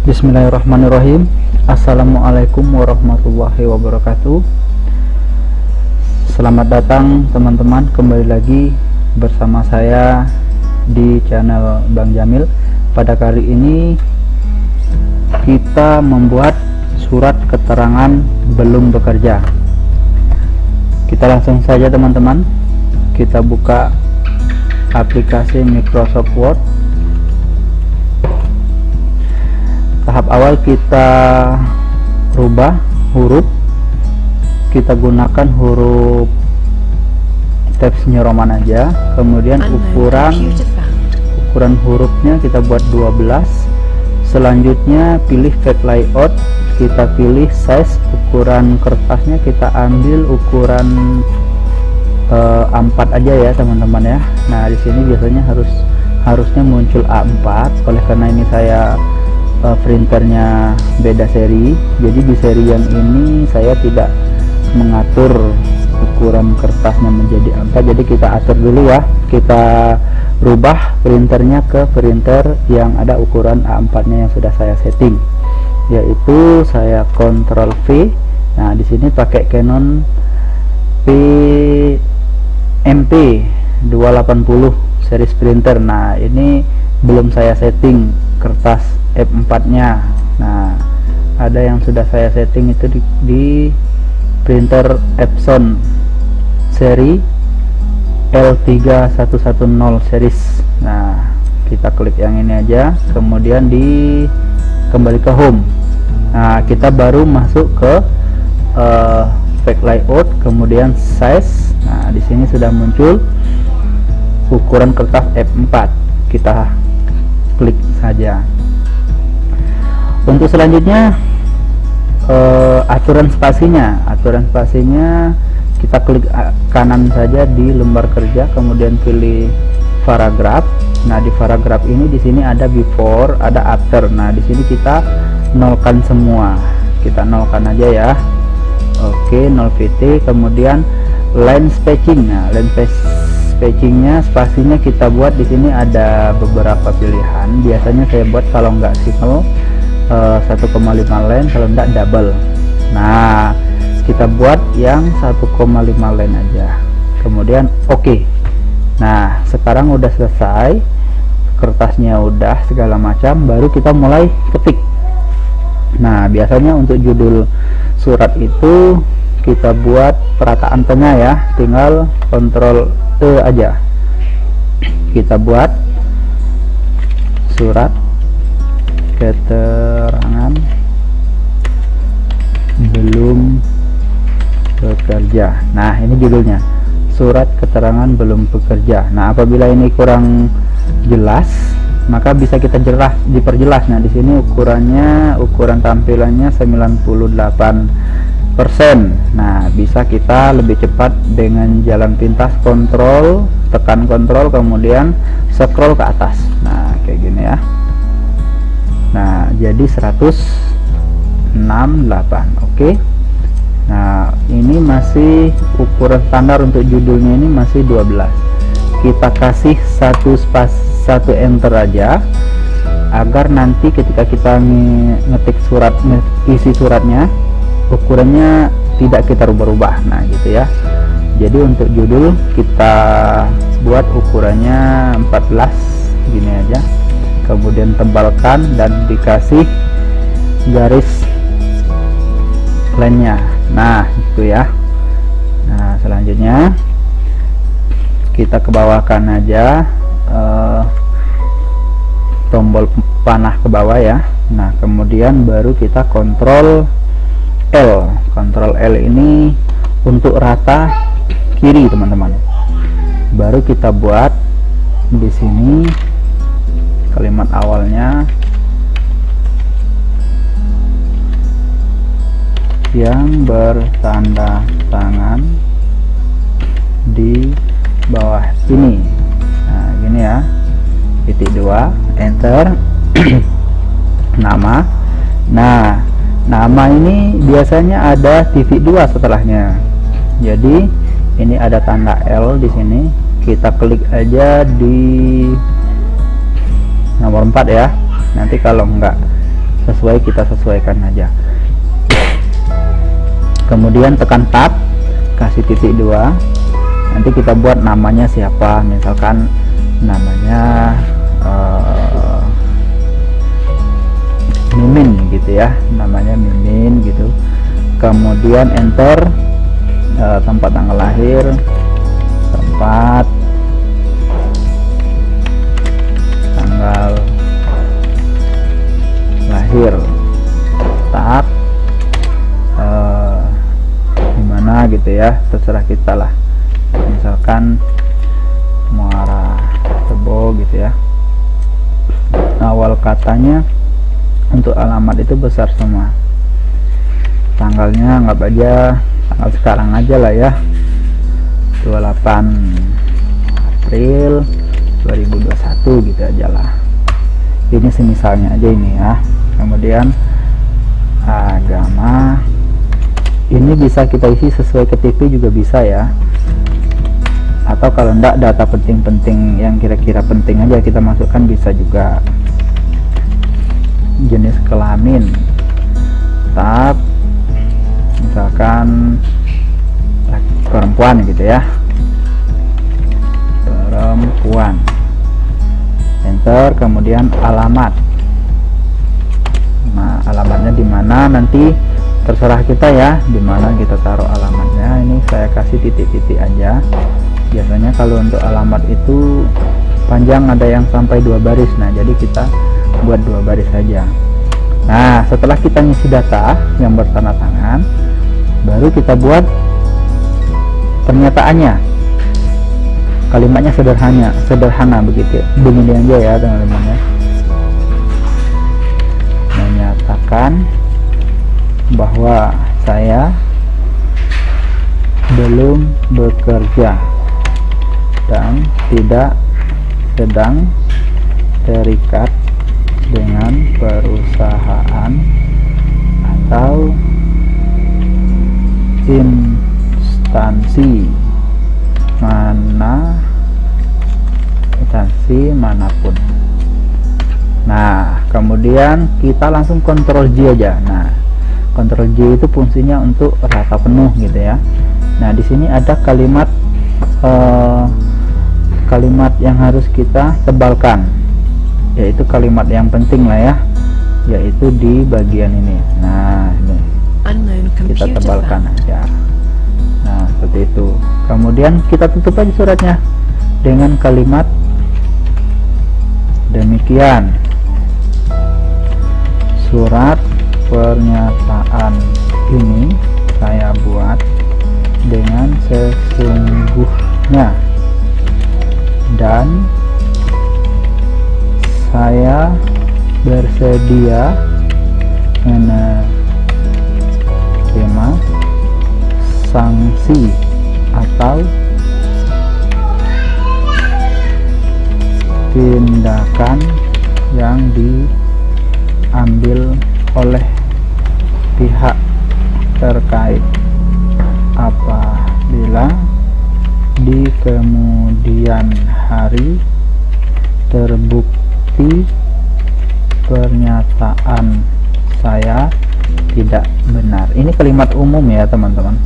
Bismillahirrahmanirrahim. Assalamualaikum warahmatullahi wabarakatuh. Selamat datang teman-teman, kembali lagi bersama saya di channel Bang Jamil. Pada kali ini kita membuat surat keterangan belum bekerja. Kita langsung saja teman-teman, kita buka aplikasi Microsoft Word. Tahap awal kita rubah huruf, kita gunakan huruf Times New Roman aja. Kemudian ukuran hurufnya kita buat 12. Selanjutnya pilih font layout, kita pilih size, ukuran kertasnya kita ambil ukuran A4 aja ya teman-teman ya. Nah di sini biasanya harusnya muncul A4, oleh karena ini saya printernya beda seri, jadi di seri yang ini saya tidak mengatur ukuran kertasnya menjadi A4. Jadi kita atur dulu ya, kita rubah printernya ke printer yang ada ukuran A4 nya yang sudah saya setting, yaitu saya Ctrl V. Nah di sini pakai Canon PMP 280 series printer. Nah ini belum saya setting kertas F4 nya. Nah ada yang sudah saya setting itu di printer Epson seri L3110 series. Nah kita klik yang ini aja, kemudian kembali ke home. Nah kita baru masuk ke font layout, kemudian size. Nah di sini sudah muncul ukuran kertas F4, kita klik saja. Untuk selanjutnya aturan spasinya kita klik kanan saja di lembar kerja, kemudian pilih paragraf. Nah di paragraf ini di sini ada before, ada after. Nah di sini kita nolkan semua, kita nolkan aja ya. Oke, 0 VT. Kemudian line spacing. Nah line spacingnya, spasinya kita buat di sini ada beberapa pilihan. Biasanya saya buat kalau nggak single 1,5 line, kalau enggak double. Nah kita buat yang 1,5 line aja, kemudian oke. Nah sekarang udah selesai, kertasnya udah segala macam, baru kita mulai ketik. Nah biasanya untuk judul surat itu kita buat perataan tengah ya, tinggal Ctrl E aja. Kita buat surat keterangan belum bekerja. Nah ini judulnya, surat keterangan belum bekerja. Nah apabila ini kurang jelas, maka bisa kita diperjelas. Nah di sini ukuran tampilannya 98%. Nah bisa kita lebih cepat dengan jalan pintas, tekan kontrol kemudian scroll ke atas. Nah kayak gini ya. Nah jadi 168. Oke. Nah ini masih ukuran standar, untuk judulnya ini masih 12. Kita kasih satu enter aja, agar nanti ketika kita ngetik isi suratnya, ukurannya tidak kita rubah-rubah. Nah gitu ya. Jadi untuk judul kita buat ukurannya 14 gini aja, kemudian tebalkan dan dikasih garis lainnya. Nah itu ya. Nah selanjutnya kita ke bawahkan aja tombol panah ke bawah ya. Nah kemudian baru kita Ctrl L ini untuk rata kiri teman-teman. Baru kita buat di sini kalimat awalnya yang bertanda tangan di bawah ini. Nah gini ya, titik 2 enter. Nama. Nah nama ini biasanya ada titik 2 setelahnya, jadi ini ada tanda L di sini. Kita klik aja di nomor 4 ya. Nanti kalau enggak kita sesuaikan aja. Kemudian tekan tab, kasih titik 2, nanti kita buat namanya siapa, misalkan namanya Mimin gitu ya, namanya Mimin gitu. Kemudian enter, tempat tanggal lahir, tempat tanggal lahir, tab, dimana gitu ya, terserah kita lah, misalkan Muara Tebo gitu ya. Awal katanya untuk alamat itu besar semua, tanggalnya anggap aja tanggal sekarang aja lah ya, 28 April 2021 gitu aja lah, ini semisalnya aja ini ya. Kemudian agama, ini bisa kita isi sesuai KTP juga bisa ya, atau kalau enggak data penting-penting yang kira-kira penting aja kita masukkan bisa juga. Jenis kelamin, tab, misalkan perempuan gitu ya, perempuan, enter. Kemudian alamat, nah alamatnya di mana nanti terserah kita ya, di mana kita taruh alamatnya. Ini saya kasih titik-titik aja. Biasanya kalau untuk alamat itu panjang, ada yang sampai 2 baris, nah jadi kita buat 2 baris saja. Nah setelah kita ngisi data yang bertanda tangan, baru kita buat pernyataannya. Kalimatnya sederhana begitu, begini aja ya teman-teman ya. Menyatakan bahwa saya belum bekerja dan tidak sedang terikat dengan perusahaan atau instansi manapun. Nah kemudian kita langsung Ctrl J aja. Nah Ctrl J itu fungsinya untuk rata penuh gitu ya. Nah di sini ada kalimat yang harus kita tebalkan, yaitu kalimat yang penting lah ya, yaitu di bagian ini. Nah ini kita tebalkan aja. Nah seperti itu. Kemudian kita tutup aja suratnya dengan kalimat demikian. Surat pernyataan ini saya buat dengan sesungguhnya dan saya bersedia menerima sanksi atau tindakan yang diambil oleh pihak terkait apabila di kemudian hari terbukti pernyataan saya tidak benar. Ini kalimat umum ya teman-teman,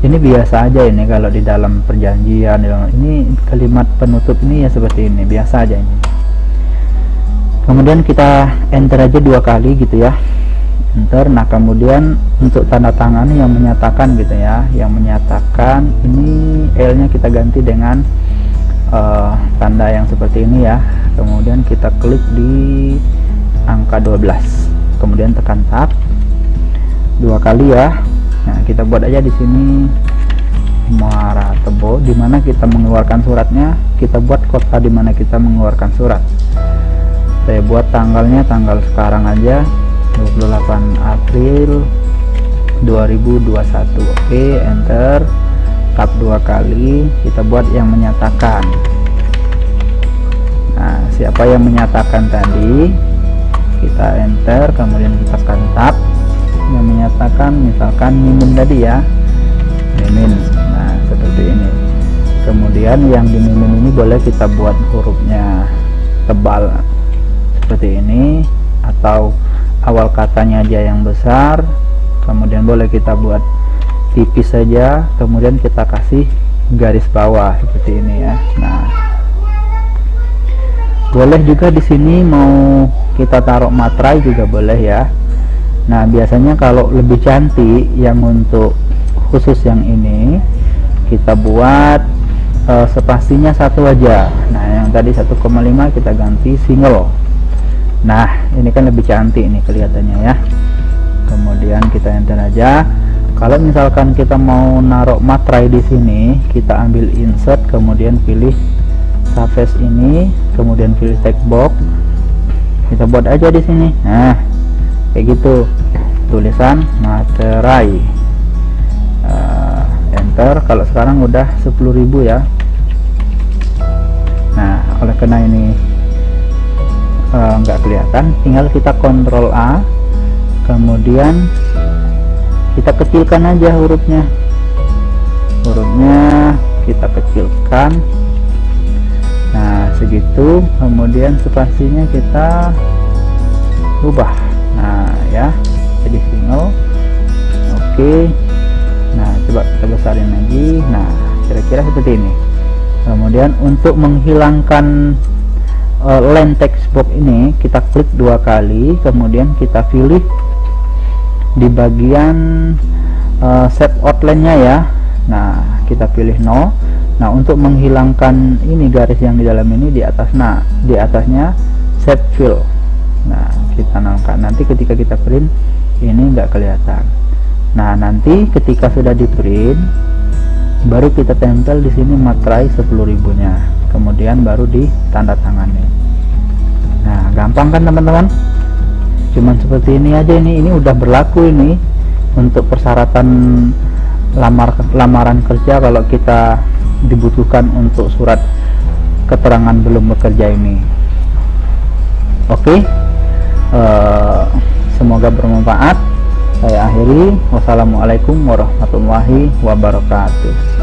ini biasa aja ini kalau di dalam perjanjian, ini kalimat penutup ini ya seperti ini, biasa aja ini. Kemudian kita enter aja 2 kali gitu ya, enter. Nah kemudian untuk tanda tangan yang menyatakan gitu ya, yang menyatakan ini L nya kita ganti dengan tanda yang seperti ini ya. Kemudian kita klik di angka 12, kemudian tekan tab 2 kali ya. Nah kita buat aja di sini Muara Tebo, dimana kita mengeluarkan suratnya, kita buat kota dimana kita mengeluarkan surat. Saya buat tanggalnya tanggal sekarang aja, 28 April 2021. Oke, enter, tab 2 kali, kita buat yang menyatakan. Nah siapa yang menyatakan tadi, kita enter, kemudian kita tekan tab. Yang menyatakan misalkan Mimin tadi ya, Mimin. Nah seperti ini. Kemudian yang di Mimin ini boleh kita buat hurufnya tebal seperti ini, atau awal katanya aja yang besar, kemudian boleh kita buat tipis saja, kemudian kita kasih garis bawah seperti ini ya. Nah, boleh juga di sini mau kita taruh materai juga boleh ya. Nah, biasanya kalau lebih cantik yang untuk khusus yang ini kita buat spasinya satu aja. Nah, yang tadi 1,5 kita ganti single. Nah, ini kan lebih cantik nih kelihatannya ya. Kemudian kita enter aja. Kalau misalkan kita mau naruh materai di sini, kita ambil insert, kemudian pilih surface ini, kemudian pilih text box, kita buat aja di sini. Nah, kayak gitu, tulisan materai. Enter. Kalau sekarang udah 10.000 ya. Nah, oleh karena ini nggak kelihatan, tinggal kita Ctrl A, kemudian kita kecilkan aja hurufnya kita kecilkan. Nah, segitu, kemudian spasinya kita ubah. Nah ya, jadi single. Oke. Nah, coba kita besarin lagi. Nah, kira-kira seperti ini. Kemudian untuk menghilangkan line text box ini, kita klik 2 kali, kemudian kita pilih di bagian set outline-nya ya. Nah, kita pilih no. Nah, untuk menghilangkan ini garis yang di dalam ini di atas, nah di atasnya set fill. Nah, kita nolkan. Nanti ketika kita print ini nggak kelihatan. Nah, nanti ketika sudah di print baru kita tempel di sini materai 10.000 nya, kemudian baru ditanda tangani. Nah, gampang kan teman-teman? Cuman seperti ini aja. Ini udah berlaku ini untuk persyaratan lamaran kerja kalau kita dibutuhkan untuk surat keterangan belum bekerja ini. Oke, semoga bermanfaat. Saya akhiri. Wassalamualaikum warahmatullahi wabarakatuh.